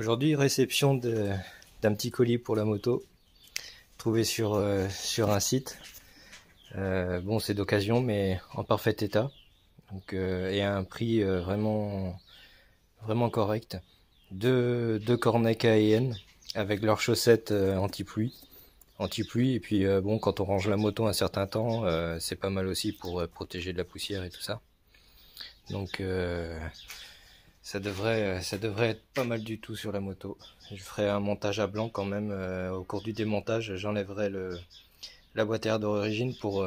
Aujourd'hui, réception d'un petit colis pour la moto, trouvé sur un site. Bon, c'est d'occasion, mais en parfait état. Donc, et à un prix vraiment correct. Deux cornets KN avec leurs chaussettes anti-pluie. Et puis bon, quand on range la moto un certain temps, c'est pas mal aussi pour protéger de la poussière et tout ça. Donc ça devrait être pas mal du tout sur la moto. Je ferai un montage à blanc quand même. Au cours du démontage, j'enlèverai la boîte à air d'origine pour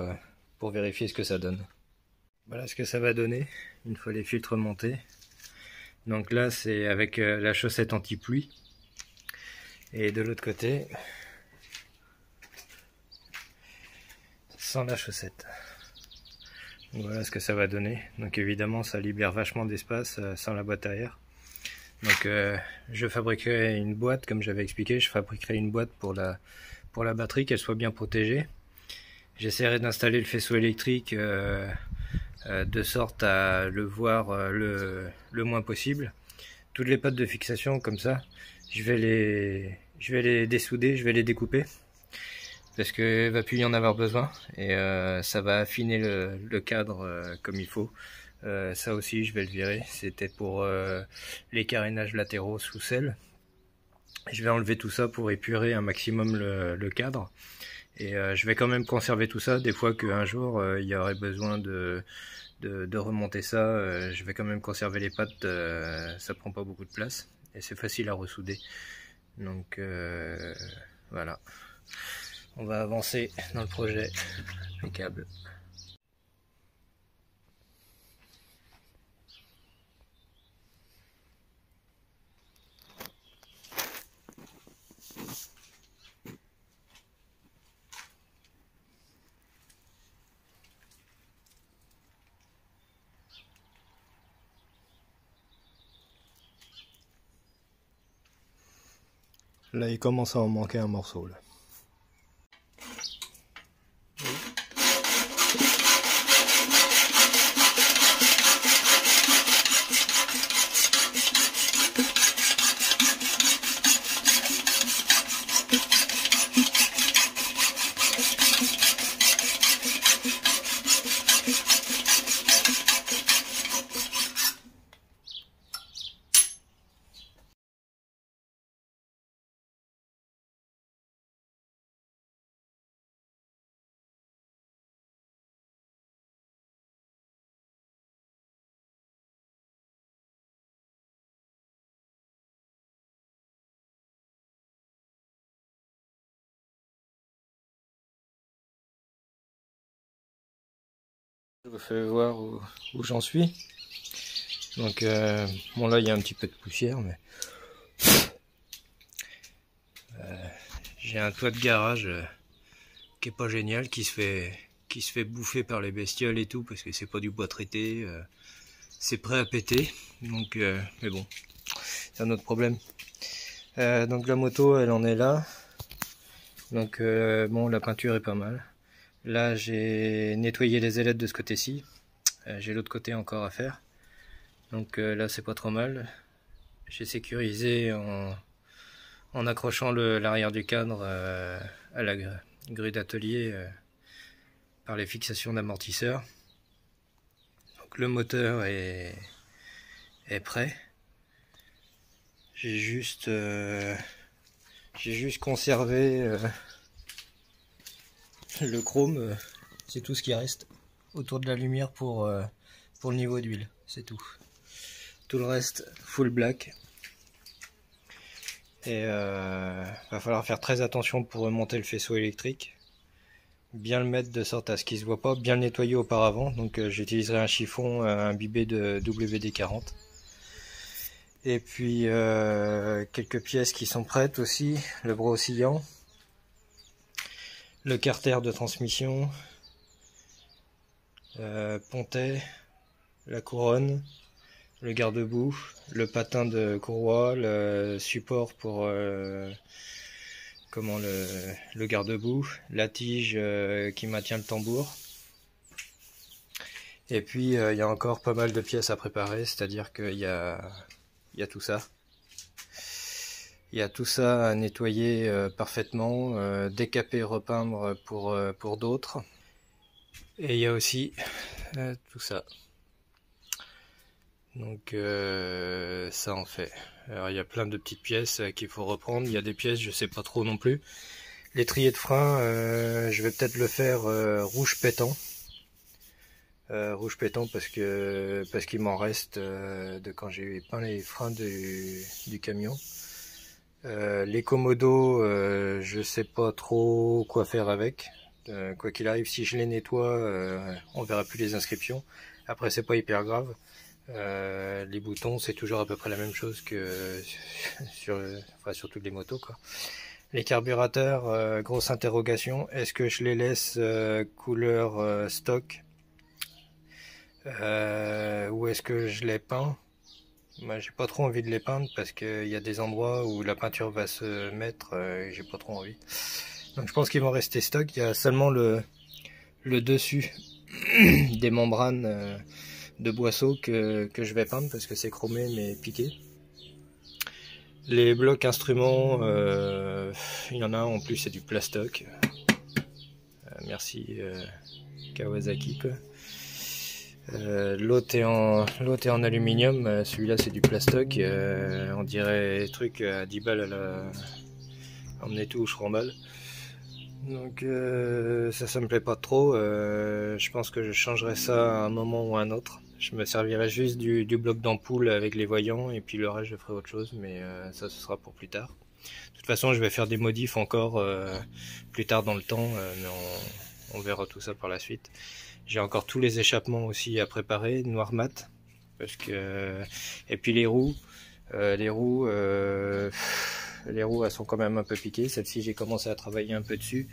vérifier ce que ça donne. Voilà ce que ça va donner une fois les filtres montés. Donc là, c'est avec la chaussette anti-pluie. Et de l'autre côté, sans la chaussette. Donc voilà ce que ça va donner. Donc évidemment, ça libère vachement d'espace sans la boîte à air. Donc je fabriquerai une boîte, comme j'avais expliqué, je fabriquerai une boîte pour la batterie, qu'elle soit bien protégée. J'essaierai d'installer le faisceau électrique de sorte à le voir le moins possible. Toutes les pattes de fixation comme ça, je vais les dessouder, je vais les découper. Parce qu'il va plus y en avoir besoin. Et ça va affiner le cadre comme il faut. Ça aussi, je vais le virer. C'était pour les carénages latéraux sous selle. Je vais enlever tout ça pour épurer un maximum le cadre. Et je vais quand même conserver tout ça. Des fois qu'un jour, il y aurait besoin de remonter ça. Je vais quand même conserver les pattes. Ça prend pas beaucoup de place. Et c'est facile à ressouder. Donc voilà. On va avancer dans le projet. Impeccable. Là, il commence à en manquer un morceau. Là. Je vous fais voir où j'en suis. Donc bon, là il y a un petit peu de poussière, mais j'ai un toit de garage qui est pas génial, qui se fait bouffer par les bestioles et tout, parce que c'est pas du bois traité, c'est prêt à péter. Donc mais bon, c'est un autre problème. Donc la moto, elle en est là. Donc bon, la peinture est pas mal. Là, j'ai nettoyé les ailettes de ce côté-ci. J'ai l'autre côté encore à faire. Donc là, c'est pas trop mal. J'ai sécurisé en accrochant l'arrière du cadre à la grue d'atelier par les fixations d'amortisseurs. Donc le moteur est prêt. J'ai juste conservé le chrome, c'est tout ce qui reste autour de la lumière pour le niveau d'huile, c'est tout. Tout le reste full black. Et va falloir faire très attention pour remonter le faisceau électrique. Bien le mettre de sorte à ce qu'il se voit pas, bien le nettoyer auparavant. Donc j'utiliserai un chiffon imbibé de WD-40. Et puis quelques pièces qui sont prêtes aussi, le bras oscillant, le carter de transmission, pontet, la couronne, le garde-boue, le patin de courroie, le support pour le garde-boue, la tige qui maintient le tambour. Et puis il y a encore pas mal de pièces à préparer, c'est-à-dire qu'il y a tout ça. Il y a tout ça à nettoyer parfaitement, décaper, repeindre pour d'autres. Et il y a aussi tout ça. Donc ça en fait. Alors il y a plein de petites pièces qu'il faut reprendre. Il y a des pièces, je sais pas trop non plus. L'étrier de frein, je vais peut-être le faire rouge pétant. Rouge pétant parce qu'il m'en reste de quand j'ai peint les freins du camion. Les commodos, je sais pas trop quoi faire avec. Quoi qu'il arrive, si je les nettoie, on verra plus les inscriptions. Après, c'est pas hyper grave. Les boutons, c'est toujours à peu près la même chose que sur toutes les motos, quoi. Les carburateurs, grosse interrogation. Est-ce que je les laisse couleur stock ou est-ce que je les peins? Moi, j'ai pas trop envie de les peindre parce qu'il y a des endroits où la peinture va se mettre et j'ai pas trop envie. Donc je pense qu'ils vont rester stock. Il y a seulement le dessus des membranes de boisseau que je vais peindre parce que c'est chromé mais piqué. Les blocs instruments, il y en a un en plus, c'est du plastoc. Merci Kawasaki, quoi. L'autre est en aluminium, celui-là c'est du plastoc, on dirait truc à 10 balles à la emmener tout ou je remballe. Donc ça me plaît pas trop, je pense que je changerai ça à un moment ou à un autre. Je me servirai juste du bloc d'ampoule avec les voyants et puis le reste je ferai autre chose, mais ça ce sera pour plus tard. De toute façon je vais faire des modifs encore plus tard dans le temps, mais on verra tout ça par la suite. J'ai encore tous les échappements aussi à préparer, noir mat, parce que et puis les roues elles sont quand même un peu piquées. Celle-ci j'ai commencé à travailler un peu dessus.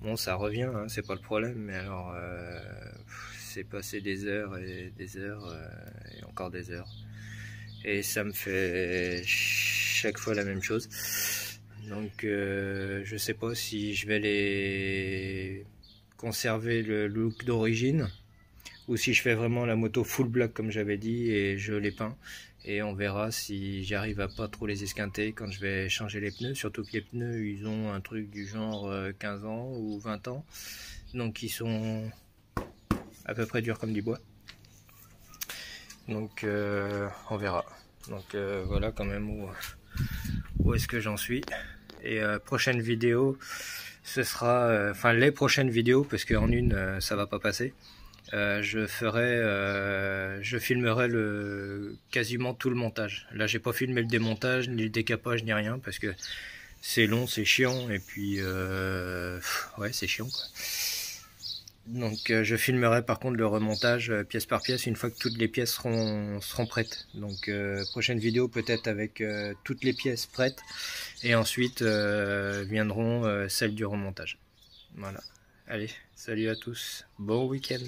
Bon, ça revient, hein, c'est pas le problème, mais alors c'est passé des heures et des heures et encore des heures, et ça me fait chaque fois la même chose. Donc je sais pas si je vais les conserver le look d'origine ou si je fais vraiment la moto full black comme j'avais dit et je les peins, et on verra si j'arrive à pas trop les esquinter quand je vais changer les pneus, surtout que les pneus ils ont un truc du genre 15 ans ou 20 ans, donc ils sont à peu près durs comme du bois, donc on verra. Donc voilà quand même où est-ce que j'en suis. Et prochaine vidéo, ce sera les prochaines vidéos, parce qu'en une ça va pas passer. Je filmerai quasiment tout le montage. Là j'ai pas filmé le démontage ni le décapage ni rien parce que c'est long, c'est chiant, et puis ouais, c'est chiant quoi. Donc je filmerai par contre le remontage pièce par pièce une fois que toutes les pièces seront prêtes. Donc prochaine vidéo peut-être avec toutes les pièces prêtes, et ensuite viendront celles du remontage. Voilà. Allez, salut à tous, bon week-end.